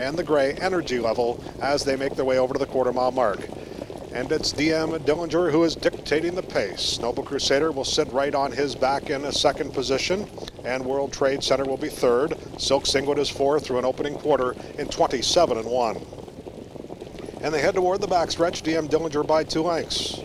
and the gray Energy Level as they make their way over to the quarter-mile mark. And it's DM Dilinger who is dictating the pace. Noble Crusader will sit right on his back in a second position, and World Trade Center will be third. Silk Singlet is fourth through an opening quarter in 27-1. And they head toward the backstretch, DM Dilinger by 2 lengths.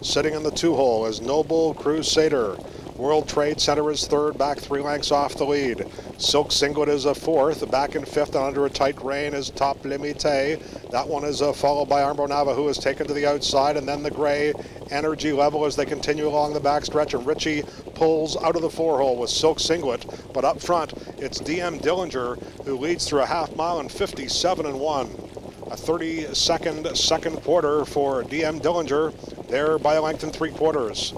Sitting in the 2-hole is Noble Crusader. World Trade Center is third, back 3 lengths off the lead. Silk Singlet is a fourth. Back in fifth and under a tight rein is Top Limite. That one is followed by Armbro Nava, who is taken to the outside, and then the gray Energy Level as they continue along the backstretch. And Richie pulls out of the 4-hole with Silk Singlet. But up front, it's DM Dilinger who leads through a half mile in 57-1. A 30-second second quarter for DM Dilinger. There by a length and 3/4.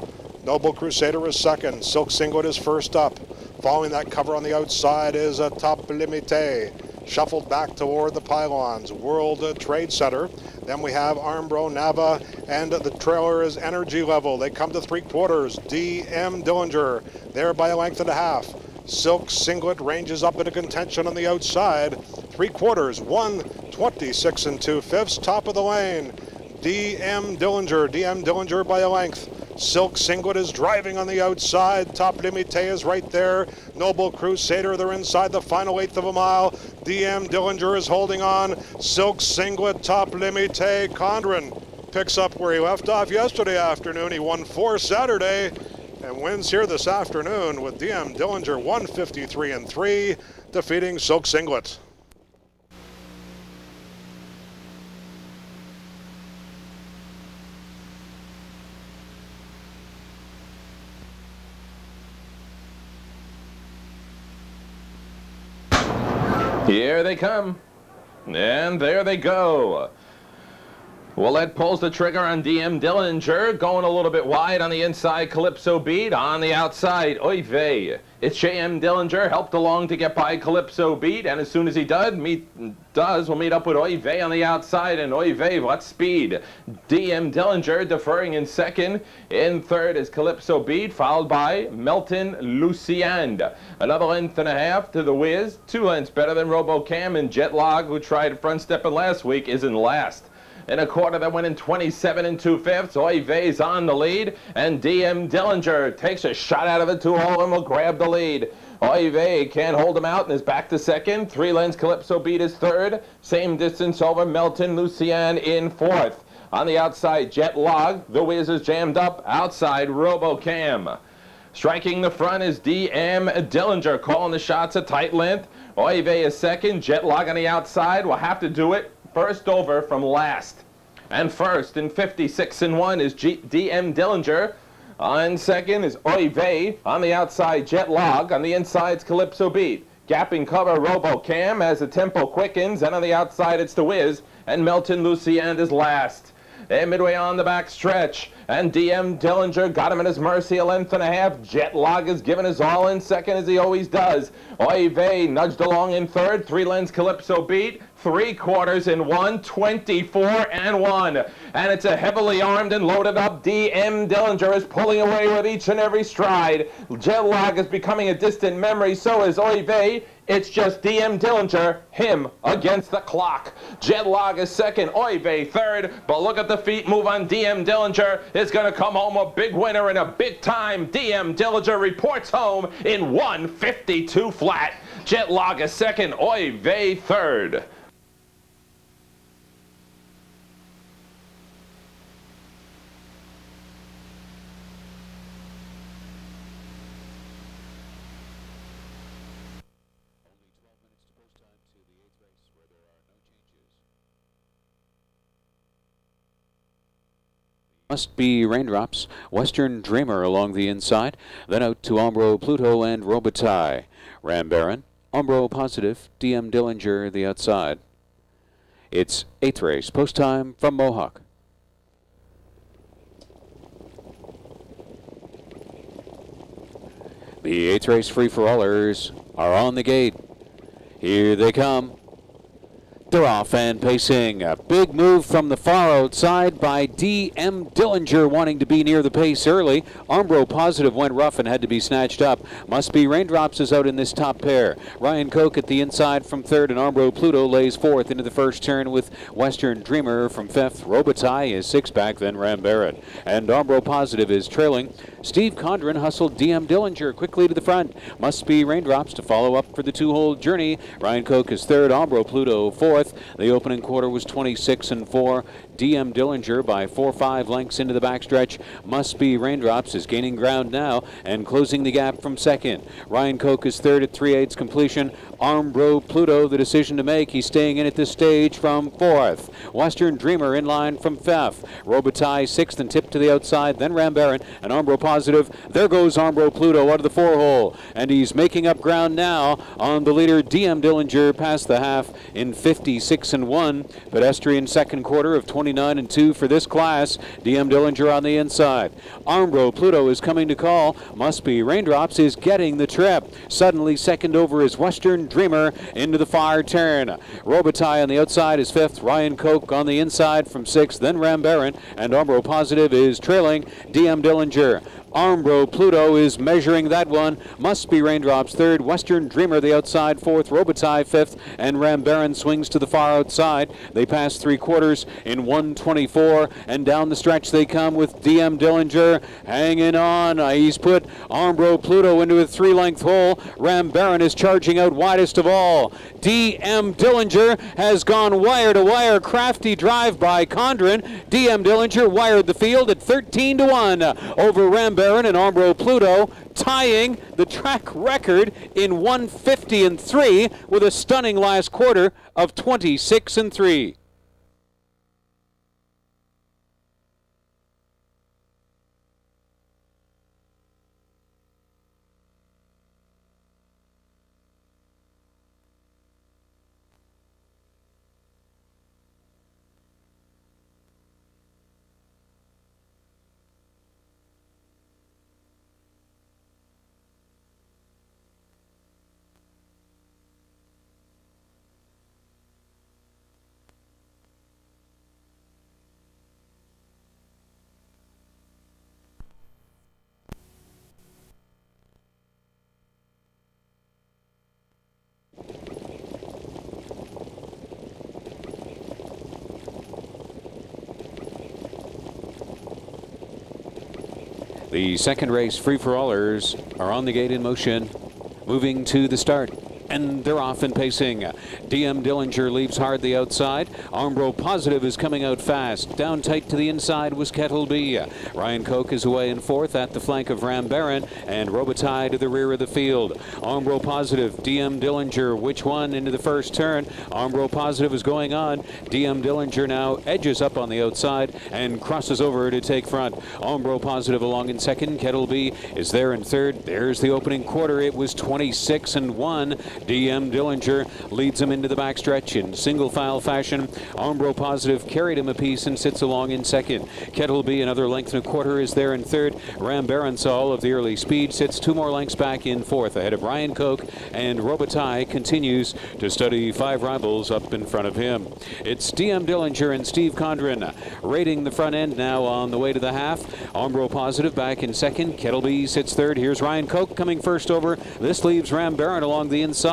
Noble Crusader is second. Silk Singlet is first up. Following that cover on the outside is a Top Limite. Shuffled back toward the pylons. World Trade Center. Then we have Armbro Nava, and the trailer is Energy Level. They come to 3/4. DM Dilinger there by a length and a half. Silk Singlet ranges up into contention on the outside. 3/4, 1:26 2/5, top of the lane. DM Dilinger by a length. Silk Singlet is driving on the outside. Top Limite is right there. Noble Crusader, they're inside the final 1/8 of a mile. DM Dilinger is holding on. Silk Singlet, Top Limite. Condren picks up where he left off yesterday afternoon. He won 4 Saturday and wins here this afternoon with DM Dilinger 153-3, defeating Silk Singlet. Here they come, and there they go. Willett pulls the trigger on DM Dilinger, going a little bit wide on the inside. Calypso Beat on the outside. Oy vey. It's JM Dilinger, helped along to get by Calypso Beat, and as soon as he does, we'll meet up with Oy vey on the outside, and oy vey, what speed. DM Dilinger deferring in second. In third is Calypso Beat, followed by Melton Luciand. Another length and a half to the Wiz, 2 lengths better than RoboCam, and Jetlog, who tried front stepping last week, is in last. In a quarter that went in 27 2/5, Oy vey's on the lead, and DM Dilinger takes a shot out of the 2-hole and will grab the lead. Oy vey can't hold him out and is back to second. 3 lengths Calypso Beat is third. Same distance over Melton Lucian in fourth. On the outside, Jetlog. The Wiz is jammed up. Outside, RoboCam. Striking the front is DM Dilinger, calling the shots a tight length. Oy vey is second. Jetlog on the outside will have to do it first over from last. And first in 56-1 is DM Dilinger. On second is Oy vey. On the outside, Jetlog. On the inside's Calypso Beat. Gapping cover RoboCam as the tempo quickens. And on the outside, it's the Wiz. And Melton Lucian is last. And midway on the back stretch, and DM Dilinger got him at his mercy, a length and a half. Jetlog is giving his all in second, as he always does. Oy vey nudged along in third. 3 lengths Calypso Beat. 3/4 in 1:24-1. And it's a heavily armed and loaded up DM Dilinger is pulling away with each and every stride. Jetlog is becoming a distant memory, so is Oy vey. It's just DM Dilinger, him against the clock. Jetlog is second, Oy vey third, but look at the feet move on DM Dilinger. Is going to come home a big winner in a big time. DM Dilinger reports home in 1:52 flat. Jetlog is second, Oy vey third. Must Be Raindrops, Western Dreamer along the inside, then out to Umbro Pluto and Robitaille. Ram Baron, Umbro Positive, DM Dilinger the outside. It's 8th race, post time from Mohawk. The 8th race free-for-allers are on the gate. Here they come. They're off and pacing. A big move from the far outside by DM Dilinger, wanting to be near the pace early. Armbro Positive went rough and had to be snatched up. Must Be Raindrops is out in this top pair. Ryan Koch at the inside from third, and Armbro Pluto lays fourth into the first turn with Western Dreamer from fifth. Robitaille is six back, then Rambarron. And Armbro Positive is trailing. Steve Condren hustled DM Dilinger quickly to the front. Must Be Raindrops to follow up for the two-hole journey. Ryan Koch is third, Armbro Pluto fourth. The opening quarter was 26-4. DM Dilinger by 4-5 lengths into the backstretch. Must Be Raindrops is gaining ground now and closing the gap from second. Ryan Koch is third at 3/8 completion. Armbro Pluto, the decision to make. He's staying in at this stage from fourth. Western Dreamer in line from fifth. Robitaille sixth and tipped to the outside. Then Rambarron and Armbro Positive. There goes Armbro Pluto out of the four-hole, and he's making up ground now on the leader DM Dilinger past the half in 56-1. Pedestrian second quarter of 29-2 for this class. DM Dilinger on the inside. Armbro Pluto is coming to call. Must Be Raindrops is getting the trip. Suddenly second over is Western Dreamer into the far turn. Robitaille on the outside is fifth. Ryan Koch on the inside from sixth. Then Rambarron, and Armbro Positive is trailing DM Dilinger. Armbro Pluto is measuring that one. Must Be Raindrops third. Western Dreamer the outside fourth. Robitaille fifth, and Rambarron swings to the far outside. They pass three quarters in 1:24, and down the stretch they come with DM Dilinger hanging on. He's put Armbro Pluto into a three-length hole. Rambarron is charging out widest of all. DM Dilinger has gone wire to wire. Crafty drive by Condren. DM Dilinger wired the field at 13-1 over Rambarron and Armbro Pluto, tying the track record in 1:50-3 with a stunning last quarter of 26-3. The second race free-for-allers are on the gate in motion, moving to the start. And they're off and pacing. DM Dilinger leaves hard the outside. Armbro Positive is coming out fast. Down tight to the inside was Kettle B. Ryan Koch is away in fourth at the flank of Rambarron, and Robitaille to the rear of the field. Armbro Positive, DM Dilinger, which one into the first turn? Armbro Positive is going on. DM Dilinger now edges up on the outside and crosses over to take front. Armbro Positive along in second. Kettle B is there in third. There's the opening quarter. It was 26-1. DM Dilinger leads him into the backstretch in single file fashion. Armbro Positive carried him a piece and sits along in second. Kettle B, another length and a quarter, is there in third. Rambarron saw all of the early speed, sits two more lengths back in fourth ahead of Ryan Koch, and Robitaille continues to study five rivals up in front of him. It's DM Dilinger and Steve Condren raiding the front end now on the way to the half. Armbro Positive back in second. Kettle B sits third. Here's Ryan Koch coming first over. This leaves Rambarron along the inside,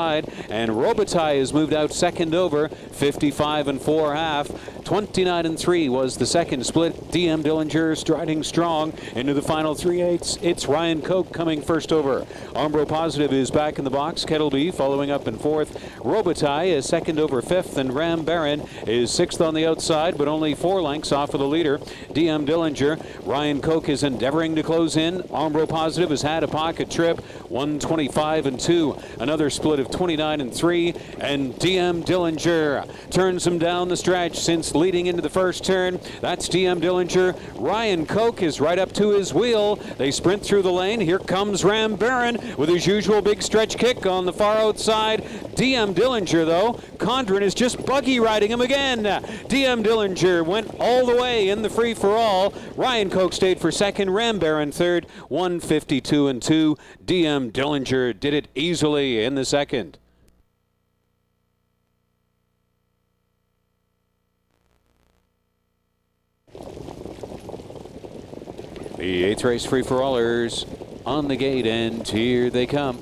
and Robitaille has moved out second over. 55-4.5. 29-3 was the second split. DM Dilinger striding strong into the final 3/8. It's Ryan Koch coming first over. Armbro Positive is back in the box. Kettle B following up in fourth. Robitaille is second over fifth, and Rambarron is sixth on the outside, but only 4 lengths off of the leader, DM Dilinger. Ryan Koch is endeavoring to close in. Armbro Positive has had a pocket trip. 125-2. Another split of 29-3, and DM Dilinger turns him down the stretch since leading into the first turn. That's DM Dilinger. Ryan Koch is right up to his wheel. They sprint through the lane. Here comes Rambarron with his usual big stretch kick on the far outside. DM Dilinger, though, Condren is just buggy riding him again. DM Dilinger went all the way in the free-for-all. Ryan Koch stayed for second. Rambarron third. 152-2. DM Dilinger did it easily in the second. The 8th race free-for-allers on the gate, and here they come.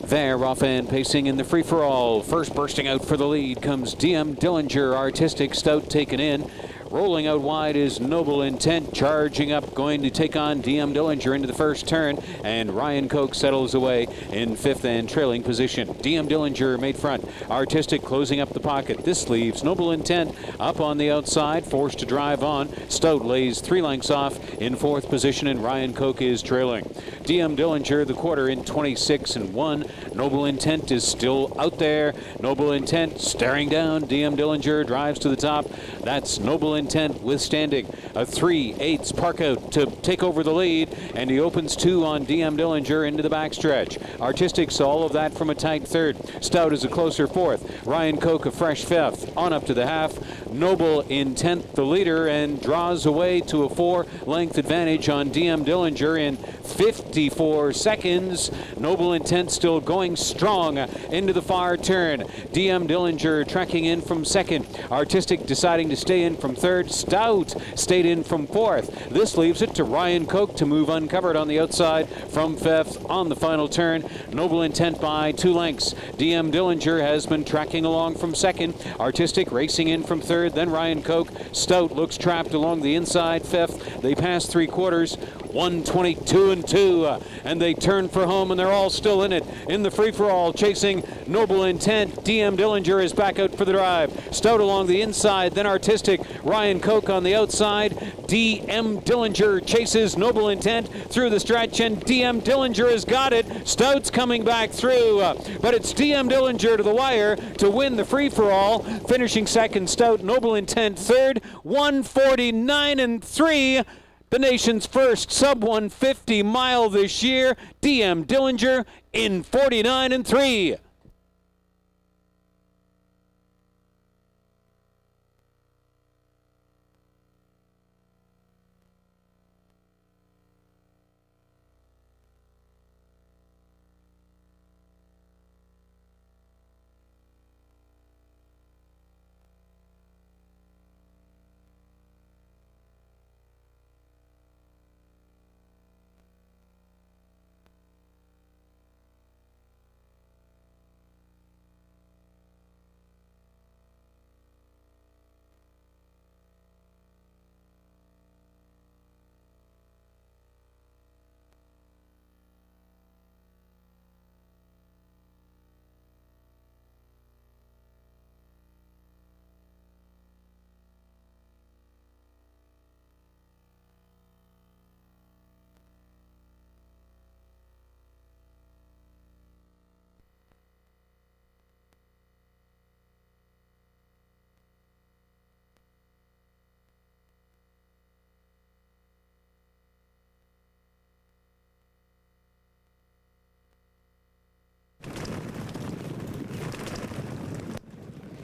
They're off and pacing in the free-for-all. First bursting out for the lead comes DM Dilinger, Artistic Stout taken in. Rolling out wide is Noble Intent, charging up, going to take on DM Dilinger into the first turn, and Ryan Koch settles away in 5th and trailing position. DM Dilinger made front, Artistic closing up the pocket. This leaves Noble Intent up on the outside, forced to drive on. Stout lays 3 lengths off in 4th position, and Ryan Koch is trailing. DM Dilinger, the quarter, in 26 and 1. Noble Intent is still out there. Noble Intent staring down. DM Dilinger drives to the top. That's Noble Intent withstanding a 3/8 park out to take over the lead, and he opens 2 on DM Dilinger into the backstretch. Artistic saw all of that from a tight 3rd. Stout is a closer 4th. Ryan Koch a fresh 5th. On up to the half. Noble Intent the leader and draws away to a 4-length advantage on DM Dilinger in 54 seconds. Noble Intent still going strong into the far turn. DM Dilinger tracking in from 2nd. Artistic deciding to stay in from 3rd. Stout stayed in from 4th. This leaves it to Ryan Koch to move uncovered on the outside from 5th on the final turn. Noble Intent by 2 lengths. DM Dilinger has been tracking along from 2nd. Artistic racing in from 3rd. Then Ryan Koch. Stout looks trapped along the inside 5th. They pass 3/4. 122 and 2, and they turn for home, and they're all still in it in the free-for-all, chasing Noble Intent. DM Dilinger is back out for the drive. Stout along the inside, then Artistic. Ryan Koch on the outside. DM Dilinger chases Noble Intent through the stretch, and DM Dilinger has got it. Stout's coming back through, but it's DM Dilinger to the wire to win the free-for-all. Finishing 2nd, Stout. Noble Intent 3rd. 149 and 3. The nation's first sub-150 mile this year. DM Dilinger in 49 and 3.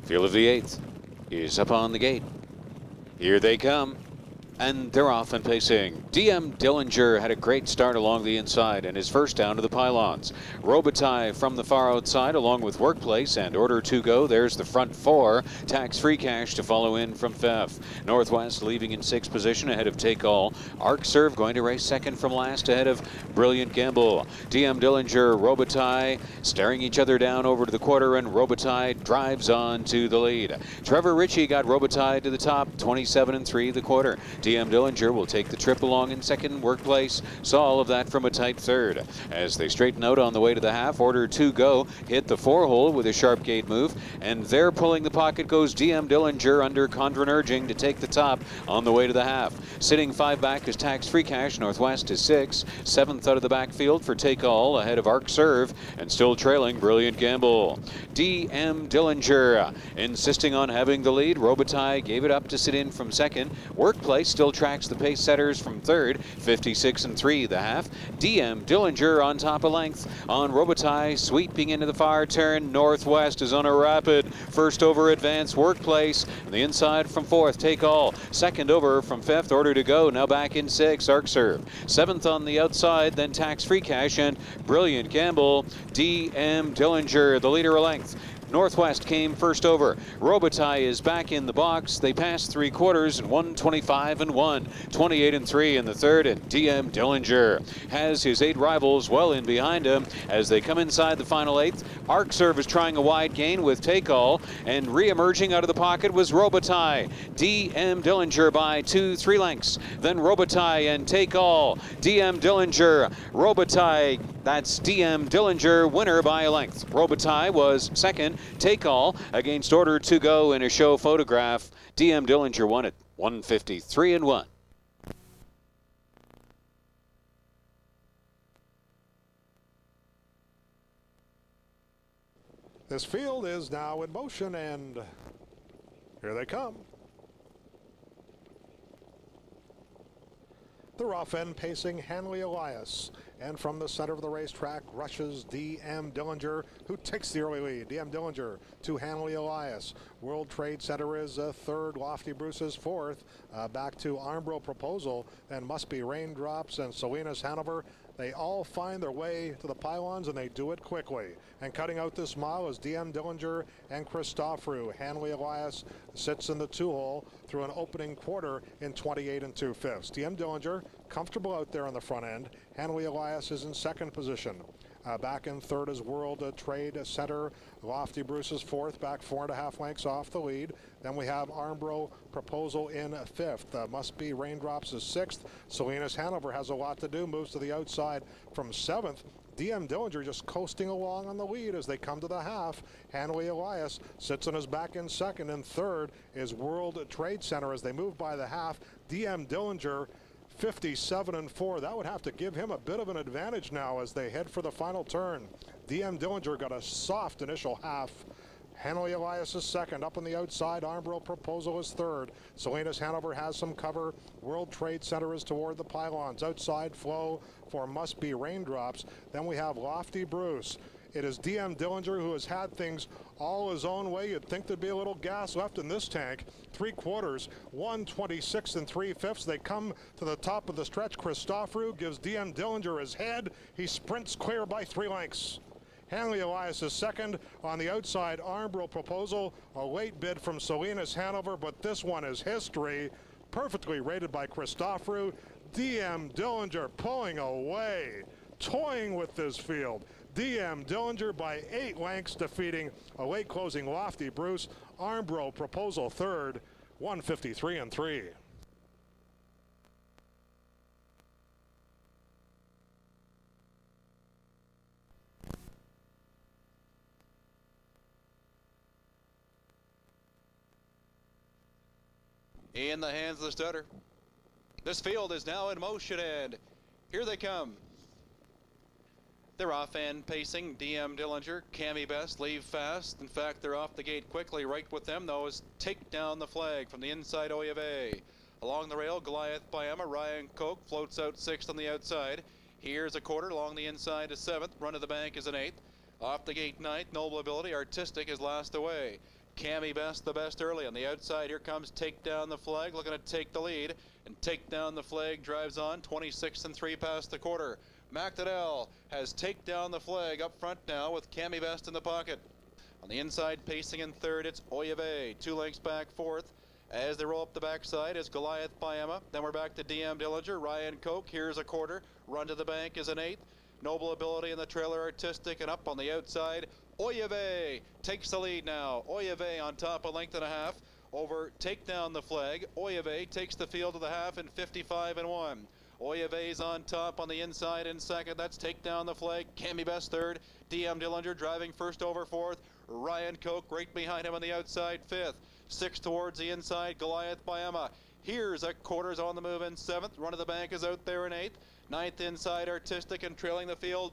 Field of the 8th is up on the gate. Here they come, and they're off and pacing. DM Dilinger had a great start along the inside and is first down to the pylons. Robitaille from the far outside along with Workplace and Order to Go. There's the front 4. Tax-free cash to follow in from 5th. Northwest leaving in 6th position ahead of Take All. Arc Serve going to race 2nd from last ahead of Brilliant Gamble. DM Dilinger, Robitaille staring each other down over to the quarter, and Robitaille drives on to the lead. Trevor Ritchie got Robitaille to the top, 27 and 3 the quarter. DM Dilinger will take the trip along in 2nd. Workplace saw all of that from a tight 3rd. As they straighten out on the way to the half, Order to Go hit the 4-hole with a sharp gate move, and there pulling the pocket goes DM Dilinger under Condren Urging to take the top on the way to the half. Sitting 5 back is Tax-free cash. Northwest is 6. 7th out of the backfield for Take All ahead of Arc Serve, and still trailing Brilliant Gamble. DM Dilinger insisting on having the lead. Robitaille gave it up to sit in from 2nd. Workplace still tracks the pace setters from 3rd, 56 and 3 the half. DM Dilinger on top a length on Robitaille, sweeping into the far turn. Northwest is on a rapid first over advance. Workplace on the inside from 4th. Take All 2nd over from 5th. Order to Go now back in 6th. Arc Serve 7th on the outside, then Tax-free cash and Brilliant Gamble. DM Dilinger the leader a length. Northwest came first over. Robitaille is back in the box. They passed 3 quarters in 1:25 and 1, 28 and 3 in the third, and DM Dilinger has his 8 rivals well in behind him as they come inside the final 8th. Arc Serve is trying a wide gain with Take All, and re-emerging out of the pocket was Robitaille. DM Dilinger by 2-3 lengths. Then Robitaille and Take All. DM Dilinger, Robitaille, that's DM Dilinger, winner by a length. Robitaille was second. Take All against Order to Go in a show photograph. DM Dilinger won it 153 and 1. This field is now in motion, and here they come. The rough end pacing Hanley Elias, and from the center of the racetrack rushes DM Dilinger, who takes the early lead. DM Dilinger to Hanley Elias. World Trade Center is third, Lofty Bruce is fourth. Back to Armbro Proposal, and Must Be Raindrops and Salinas Hanover. They all find their way to the pylons, and they do it quickly. And cutting out this mile is DM Dilinger and Christofferou. Hanley Elias sits in the 2-hole through an opening quarter in 28 and 2/5. DM Dilinger comfortable out there on the front end. Hanley Elias is in second position. Back in third is World Trade Center. Lofty Bruce is fourth, back 4.5 lengths off the lead. Then we have Armbro Proposal in fifth. Must Be Raindrops is sixth. Salinas Hanover has a lot to do, moves to the outside from seventh. DM Dilinger just coasting along on the lead as they come to the half. Hanley Elias sits on his back in second, and third is World Trade Center as they move by the half. DM Dilinger 57 and 4. That would have to give him a bit of an advantage now as they head for the final turn. DM Dilinger got a soft initial half. Hanley Elias is second. Up on the outside, Armbro Proposal is third. Salinas Hanover has some cover. World Trade Center is toward the pylons. Outside flow for Must Be Raindrops. Then we have Lofty Bruce. It is DM Dilinger who has had things all his own way. You'd think there'd be a little gas left in this tank. 3 quarters, 1:26 and 3/5. They come to the top of the stretch. Christofferou gives DM Dilinger his head. He sprints clear by 3 lengths. Hanley Elias is second. On the outside, Armbro Proposal, a late bid from Salinas Hanover, but this one is history. Perfectly rated by Christofferou. DM Dilinger pulling away, toying with this field. DM Dilinger by 8 lengths, defeating a late closing Lofty Bruce. Armbro Proposal third, 153 and 3. In the hands of the stutter. This field is now in motion, and here they come. They're off and pacing. DM Dilinger, Cammy Best, leave fast. In fact, they're off the gate quickly. Right with them, though, is Take Down the Flag from the inside, Oy Vey. Along the rail, Goliath Biama, Ryan Koch floats out 6th on the outside. Here's a quarter along the inside is 7th. Run to the bank is an 8th. Off the gate 9th, Noble Ability, Artistic is last away. Cammy Best the best early. On the outside, here comes Take Down the Flag, looking to take the lead. And Take Down the Flag drives on, 26 and 3 past the quarter. McDonnell has Take Down the Flag up front now with Cammy Best in the pocket. On the inside, pacing in third, it's Oy Vey, 2 lengths back 4th. As they roll up the backside is Goliath Biama. Then we're back to DM Dilinger, Ryan Koch. Here's a quarter. Run to the bank is an 8th. Noble Ability in the trailer, Artistic, and up on the outside, Oy Vey takes the lead now. Oy Vey on top, a length and a half over Take Down the Flag. Oy Vey takes the field to the half in 55 and 1. Oy Vey's on top on the inside in second. That's Take Down the Flag. Cammy Best third. DM Dilinger driving first over 4th. Ryan Koch right behind him on the outside 5th. 6th towards the inside, Goliath Biama. Here's a quarters on the move in 7th. Run to the bank is out there in 8th. 9th inside, Artistic, and trailing the field,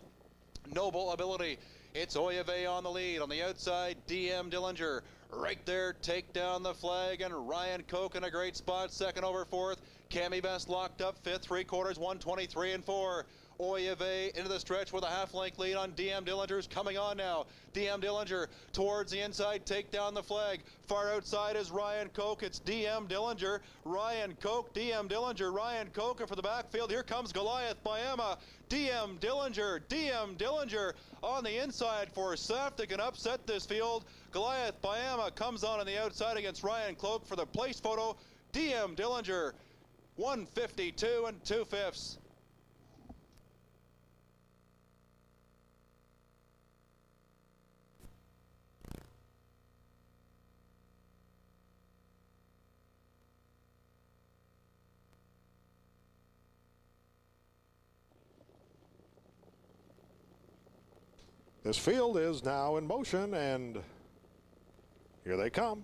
Noble Ability. It's Oy Vey on the lead. On the outside, DM Dilinger. Right there, Take Down the Flag, and Ryan Koch in a great spot. 2nd over 4th. Cammy Best locked up 5th, 3 quarters, 123 and 4. Oyeve into the stretch with a half-length lead on DM Dillinger's coming on now. DM Dillinger towards the inside, take down the flag. Far outside is Ryan Koch. It's DM Dilinger, Ryan Koch, DM Dilinger, Ryan Koch. And for the backfield, here comes Goliath Biama. DM Dillinger on the inside for Seth. They can upset this field. Goliath Biama comes on the outside against Ryan Koch for the place photo. DM Dilinger, 152 and 2/5. This field is now in motion, and here they come.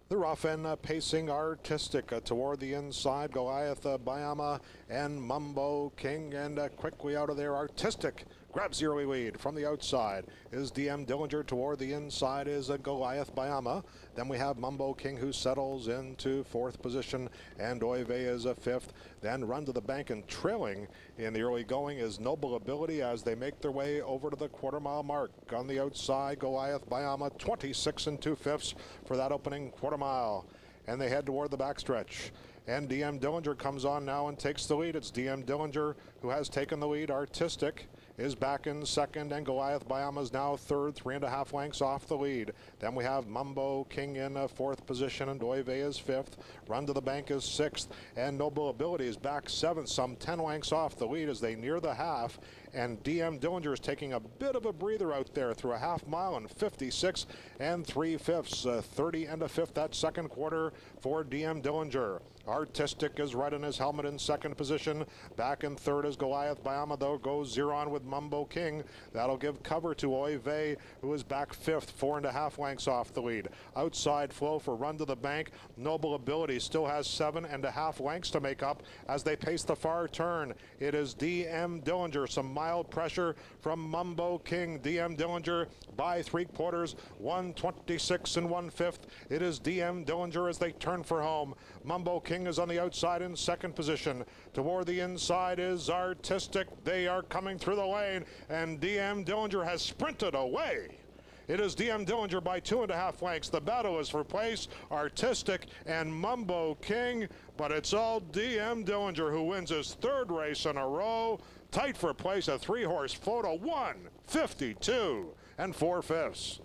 They're off and pacing artistic toward the inside. Goliath Biama and Mumbo King, and quickly out of there, artistic grabs the early lead. From the outside is DM Dilinger. Toward the inside is Goliath Biama. Then we have Mumbo King, who settles into 4th position, and Oive is a 5th. Then Run to the Bank, and trailing in the early going is Noble Ability as they make their way over to the quarter-mile mark. On the outside, Goliath Biama, 26 and 2/5 for that opening quarter-mile. And they head toward the backstretch. And DM Dilinger comes on now and takes the lead. It's DM Dilinger who has taken the lead. Artistic is back in 2nd, and Goliath Biama is now 3rd, 3.5 lengths off the lead. Then we have Mumbo King in 4th position, and Oive is 5th. Run to the Bank is 6th, and Noble Ability is back 7th, some 10 lengths off the lead as they near the half. And DM Dilinger is taking a bit of a breather out there through a half mile in 56 and 3/5, 30 and a 5th that second quarter for DM Dilinger. Artistic is right in his helmet in 2nd position. Back in 3rd is Goliath Biama, though, goes 0 on with Mumbo King. That'll give cover to Oive, who is back 5th, 4.5 lengths off the lead. Outside flow for Run to the Bank. Noble Ability still has 7.5 lengths to make up as they pace the far turn. It is DM Dilinger. Some mild pressure from Mumbo King. DM Dilinger by 3/4, 126 and 1/5. It is DM Dilinger as they turn for home. Mumbo King is on the outside in 2nd position. Toward the inside is Artistic. They are coming through the lane, and DM Dilinger has sprinted away. It is DM Dilinger by 2.5 lengths. The battle is for place, Artistic and Mumbo King, but it's all DM Dilinger who wins his 3rd race in a row. Tight for place, a 3-horse photo, 152 and 4/5.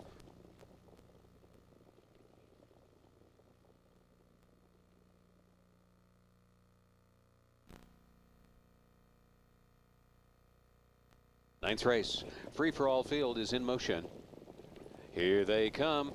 Ninth race, free-for-all field is in motion. Here they come.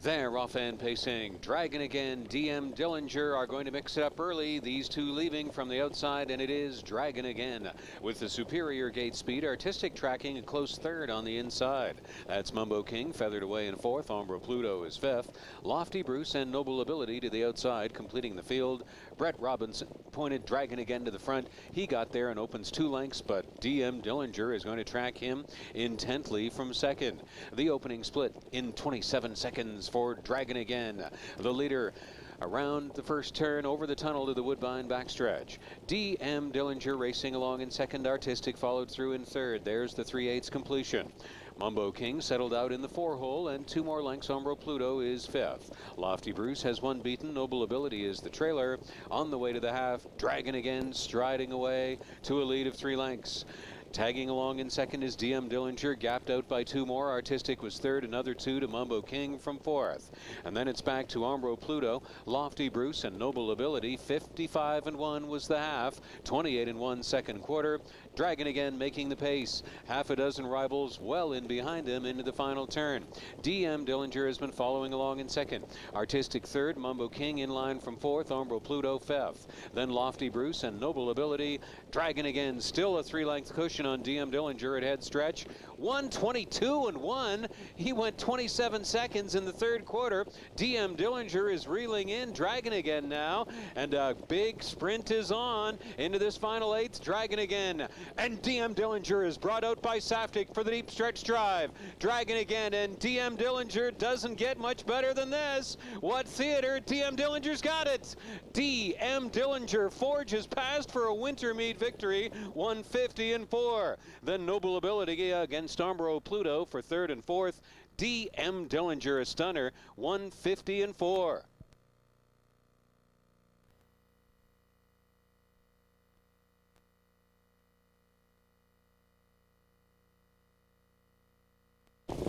They're off and pacing. Dragon again, DM Dilinger are going to mix it up early. These two leaving from the outside, and it is Dragon again. With the superior gate speed, Artistic tracking a close 3rd on the inside. That's Mumbo King, feathered away in 4th. Ombra Pluto is 5th. Lofty Bruce and Noble Ability to the outside, completing the field. Brett Robinson pointed Dragon again to the front. He got there and opens 2 lengths, but DM Dilinger is going to track him intently from 2nd. The opening split in 27 seconds for Dragon again. The leader around the first turn over the tunnel to the Woodbine backstretch. DM Dilinger racing along in 2nd. Artistic followed through in 3rd. There's the 3/8 completion. Mumbo King settled out in the 4-hole, and 2 more lengths. Ombro Pluto is 5th. Lofty Bruce has 1 beaten. Noble Ability is the trailer. On the way to the half, Dragon again striding away to a lead of 3 lengths. Tagging along in 2nd is DM Dilinger, gapped out by 2 more. Artistic was 3rd, another 2 to Mumbo King from 4th. And then it's back to Ombro Pluto, Lofty Bruce, and Noble Ability. 55 and 1 was the half, 28 and 1 second quarter. Dragon again making the pace. Half a dozen rivals well in behind him into the final turn. DM Dilinger has been following along in 2nd. Artistic 3rd, Mumbo King in line from 4th, Ombro Pluto 5th. Then Lofty Bruce and Noble Ability. Dragon again, still a 3-length cushion on DM Dilinger at head stretch. 1:22.1. He went 27 seconds in the third quarter. DM Dilinger is reeling in. Dragon again now. And a big sprint is on into this final eighth. Dragon again. And DM Dilinger is brought out by Safdie for the deep stretch drive. Dragon again. And DM Dilinger doesn't get much better than this. What theater? DM Dillinger's got it. DM Dilinger forges past for a Wintermead victory. 150-4. Then Noble Ability against Umbro Pluto for third and fourth. DM Dilinger a stunner. 150-4.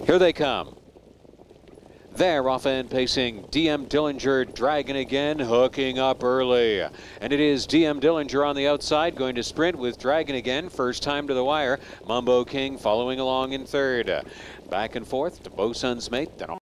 Here they come. They're off and pacing. DM Dilinger, Dragon again, hooking up early. And it is DM Dilinger on the outside, going to sprint with Dragon again. First time to the wire. Mumbo King following along in third. Back and forth to Bosun's mate, then